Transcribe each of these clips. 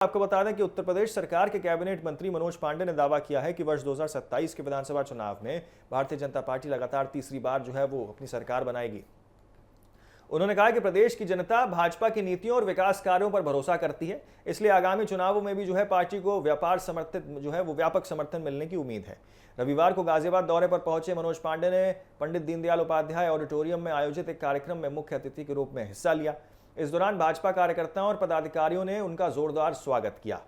आपको बता दें कि उत्तर प्रदेश सरकार के कैबिनेट मंत्री मनोज पांडे ने दावा किया है कि वर्ष 2027 के विधानसभा चुनाव में भारतीय जनता पार्टी लगातार तीसरी बार वो अपनी सरकार बनाएगी। उन्होंने कहा कि प्रदेश की जनता भाजपा की नीतियों और विकास कार्यों पर भरोसा करती है, इसलिए आगामी चुनावों में भी पार्टी को व्यापक समर्थन मिलने की उम्मीद है। रविवार को गाजियाबाद दौरे पर पहुंचे मनोज पांडे ने पंडित दीनदयाल उपाध्याय ऑडिटोरियम में आयोजित एक कार्यक्रम में मुख्य अतिथि के रूप में हिस्सा लिया। इस दौरान भाजपा कार्यकर्ताओं और पदाधिकारियों ने उनका जोरदार स्वागत किया।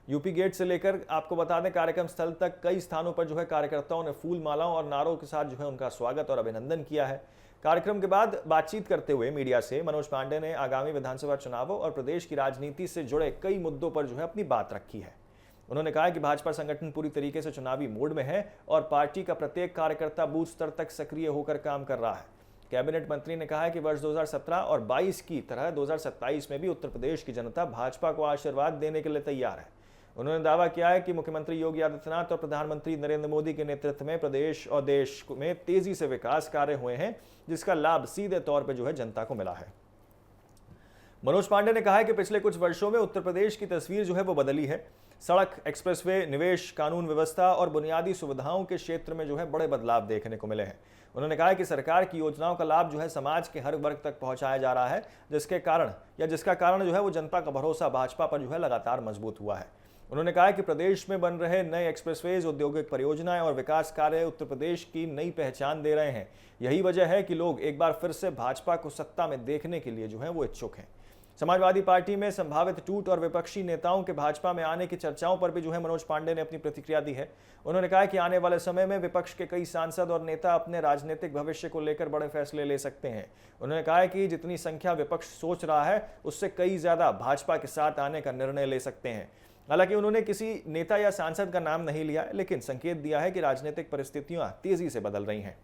यूपी गेट से लेकर आपको बता दें कार्यक्रम स्थल तक कई स्थानों पर कार्यकर्ताओं ने फूल मालाओं और नारों के साथ उनका स्वागत और अभिनंदन किया है। कार्यक्रम के बाद बातचीत करते हुए मीडिया से मनोज पांडे ने आगामी विधानसभा चुनावों और प्रदेश की राजनीति से जुड़े कई मुद्दों पर अपनी बात रखी है। उन्होंने कहा कि भाजपा संगठन पूरी तरीके से चुनावी मोड में है और पार्टी का प्रत्येक कार्यकर्ता बूथ स्तर तक सक्रिय होकर काम कर रहा है। कैबिनेट मंत्री ने कहा कि वर्ष 2017 और 22 की तरह 2027 में भी उत्तर प्रदेश की जनता भाजपा को आशीर्वाद देने के लिए तैयार है। उन्होंने दावा किया है कि मुख्यमंत्री योगी आदित्यनाथ और प्रधानमंत्री नरेंद्र मोदी के नेतृत्व में प्रदेश और देश में तेजी से विकास कार्य हुए हैं, जिसका लाभ सीधे तौर पर जनता को मिला है। मनोज पांडे ने कहा है कि पिछले कुछ वर्षों में उत्तर प्रदेश की तस्वीर वो बदली है। सड़क, एक्सप्रेसवे, निवेश, कानून व्यवस्था और बुनियादी सुविधाओं के क्षेत्र में बड़े बदलाव देखने को मिले हैं। उन्होंने कहा कि सरकार की योजनाओं का लाभ समाज के हर वर्ग तक पहुंचाया जा रहा है, जिसका कारण वो जनता का भरोसा भाजपा पर लगातार मजबूत हुआ है। उन्होंने कहा कि प्रदेश में बन रहे नए एक्सप्रेसवेज, औद्योगिक परियोजनाएं और विकास कार्य उत्तर प्रदेश की नई पहचान दे रहे हैं। यही वजह है कि लोग एक बार फिर से भाजपा को सत्ता में देखने के लिए वो इच्छुक हैं। समाजवादी पार्टी में संभावित टूट और विपक्षी नेताओं के भाजपा में आने की चर्चाओं पर भी मनोज पांडे ने अपनी प्रतिक्रिया दी है। उन्होंने कहा कि आने वाले समय में विपक्ष के कई सांसद और नेता अपने राजनीतिक भविष्य को लेकर बड़े फैसले ले सकते हैं। उन्होंने कहा कि जितनी संख्या विपक्ष सोच रहा है, उससे कई ज्यादा भाजपा के साथ आने का निर्णय ले सकते हैं। हालांकि उन्होंने किसी नेता या सांसद का नाम नहीं लिया, लेकिन संकेत दिया है कि राजनीतिक परिस्थितियां तेजी से बदल रही हैं।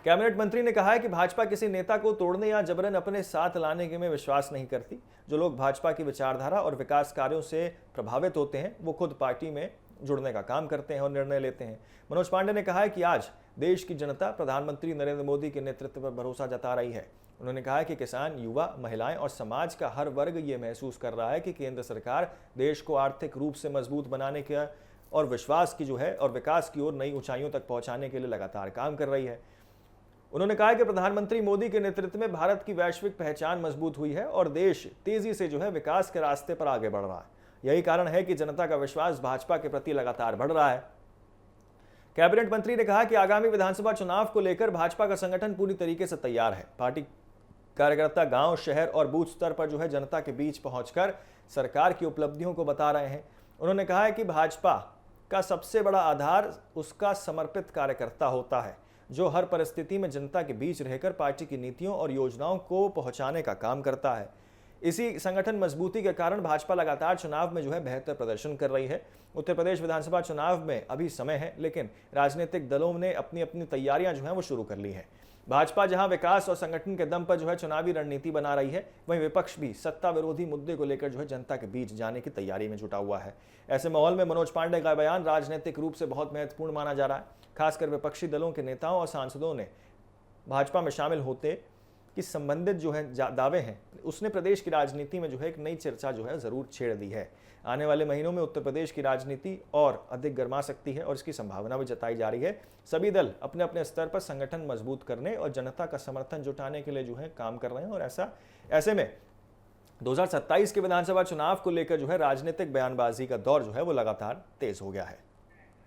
कैबिनेट मंत्री ने कहा है कि भाजपा किसी नेता को तोड़ने या जबरन अपने साथ लाने में विश्वास नहीं करती। जो लोग भाजपा की विचारधारा और विकास कार्यों से प्रभावित होते हैं, वो खुद पार्टी में जुड़ने का काम करते हैं और निर्णय लेते हैं। मनोज पांडे ने कहा है कि आज देश की जनता प्रधानमंत्री नरेंद्र मोदी के नेतृत्व पर भरोसा जता रही है। उन्होंने कहा कि किसान, युवा, महिलाएं और समाज का हर वर्ग ये महसूस कर रहा है कि केंद्र सरकार देश को आर्थिक रूप से मजबूत बनाने के और विश्वास की और विकास की ओर नई ऊंचाइयों तक पहुंचाने के लिए लगातार काम कर रही है। उन्होंने कहा कि प्रधानमंत्री मोदी के नेतृत्व में भारत की वैश्विक पहचान मजबूत हुई है और देश तेजी से विकास के रास्ते पर आगे बढ़ रहा है। यही कारण है कि जनता का विश्वास भाजपा के प्रति लगातार बढ़ रहा है। कैबिनेट मंत्री ने कहा कि आगामी विधानसभा चुनाव को लेकर भाजपा का संगठन पूरी तरीके से तैयार है। पार्टी कार्यकर्ता गांव, शहर और बूथ स्तर पर जनता के बीच पहुंचकर सरकार की उपलब्धियों को बता रहे हैं। उन्होंने कहा है कि भाजपा का सबसे बड़ा आधार उसका समर्पित कार्यकर्ता होता है, जो हर परिस्थिति में जनता के बीच रहकर पार्टी की नीतियों और योजनाओं को पहुंचाने का काम करता है। इसी संगठन मजबूती के कारण भाजपा लगातार चुनाव में बेहतर प्रदर्शन कर रही है। उत्तर प्रदेश विधानसभा चुनाव में अभी समय है, लेकिन राजनीतिक दलों ने अपनी अपनी तैयारियां वो शुरू कर ली है। भाजपा जहां विकास और संगठन के दम पर चुनावी रणनीति बना रही है, वहीं विपक्ष भी सत्ता विरोधी मुद्दे को लेकर जनता के बीच जाने की तैयारी में जुटा हुआ है। ऐसे माहौल में मनोज पांडे का बयान राजनीतिक रूप से बहुत महत्वपूर्ण माना जा रहा है। खासकर विपक्षी दलों के नेताओं और सांसदों ने भाजपा में शामिल होते कि संबंधित दावे हैं, उसने प्रदेश की राजनीति में एक नई चर्चा जरूर छेड़ दी है। आने वाले महीनों में उत्तर प्रदेश की राजनीति और अधिक गर्मा सकती है और इसकी संभावना भी जताई जा रही है। सभी दल अपने अपने स्तर पर संगठन मजबूत करने और जनता का समर्थन जुटाने के लिए काम कर रहे हैं और ऐसे में 2027 के विधानसभा चुनाव को लेकर राजनीतिक बयानबाजी का दौर वो लगातार तेज हो गया है।